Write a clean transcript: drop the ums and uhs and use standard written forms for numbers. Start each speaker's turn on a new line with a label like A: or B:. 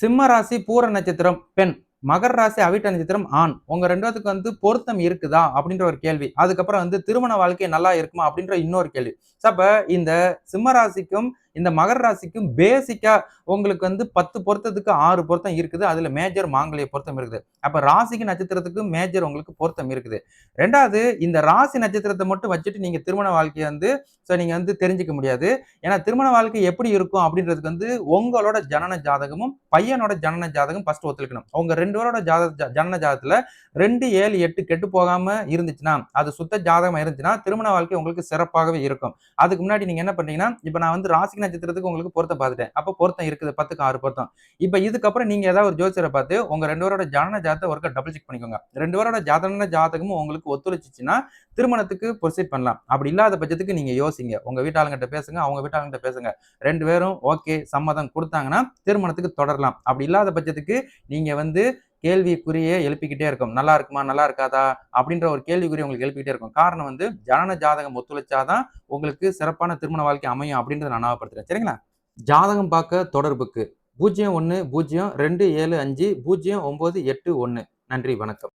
A: சிம்ம ராசி பூர நட்சத்திரம் பெண், மகர ராசி அவிட்ட நட்சத்திரம் ஆண். உங்க 2 பேத்துக்கு பொருத்தம் இருக்குதா அப்படின்ற ஒரு கேள்வி. அதுக்கப்புறம் திருமண வாழ்க்கை நல்லா இருக்குமா அப்படின்ற இன்னொரு கேள்வி. அப்ப இந்த சிம்ம ராசிக்கும் இந்த மகர ராசிக்கும் பேசிக்கா உங்களுக்கு 10 பொருத்தத்துக்கு 6 பொருத்தம் இருக்குது. அதுல மேஜர் மாங்கல்ய பொருத்தம் இருக்குது. அப்ப ராசிக்கு நட்சத்திரத்துக்கு மேஜர் உங்களுக்கு பொருத்தம் இருக்குது. 2வது இந்த ராசி நட்சத்திரத்தை மட்டும் வச்சுட்டு நீங்க திருமண வாழ்க்கைய நீங்க தெரிஞ்சுக்க முடியாது. ஏன்னா திருமண வாழ்க்கை எப்படி இருக்கும் அப்படின்றதுக்கு உங்களோட ஜனன ஜாதகமும் பையனோட ஜனன ஜாதகம் ஃபர்ஸ்ட் ஒத்துழைக்கணும். உங்க 2 பேரோட ஜனன ஜாதகத்துல 2, 7, 8 கெட்டு போகாம இருந்துச்சுன்னா, அது சுத்த ஜாதகமா இருந்துச்சுன்னா திருமண வாழ்க்கை உங்களுக்கு சிறப்பாகவே இருக்கும். அதுக்கு முன்னாடி நீங்க என்ன பண்றீங்கன்னா, இப்ப நான் ராசி நட்சத்திரத்துக்கு உங்களுக்கு பொருத்தம் பார்த்துட்டேன். அப்ப பொருத்தம் இருக்குது 10க்கு 6 பொருத்தம். இப்ப இதுக்கப்புறம் நீங்க ஏதாவது ஒரு ஜோசியரை பார்த்து உங்க 2 பேரோட ஜனன ஜாதகத்தை ஒருக்கா டபுள் செக் பண்ணிக்கோங்க. 2 பேரோட ஜனன ஜாதகமும் உங்களுக்கு ஒத்துழைச்சிச்சுன்னா திருமணத்துக்கு ப்ரொசீட் பண்ணலாம். அப்படி இல்லாத பட்சத்துக்கு நீங்க யோசிங்க. உங்க வீட்டாளுங்கிட்ட பேசுங்க, அவங்க வீட்டாளுங்கிட்ட பேசுங்க. 2 பேரும் ஓகே சம்மதம் குடுத்தாங்கன்னா திருமணத்துக்கு தொடரலாம். அப்படி இல்லாத பட்சத்துக்கு நீங்க கேள்விக்குறியே எழுப்பிக்கிட்டே இருக்கும். நல்லா இருக்குமா? நல்லா இருக்காதா? அப்படின்ற ஒரு கேள்விக்குறி உங்களுக்கு எழுப்பிக்கிட்டே இருக்கும். காரணம் ஜனன ஜாதகம் ஒத்துழைச்சாதான் உங்களுக்கு சிறப்பான திருமண வாழ்க்கை அமையும் அப்படின்றத நான் ஞாபகப்படுத்துறேன். சரிங்களா? ஜாதகம் பார்க்க தொடர்புக்கு 0102750981. நன்றி, வணக்கம்.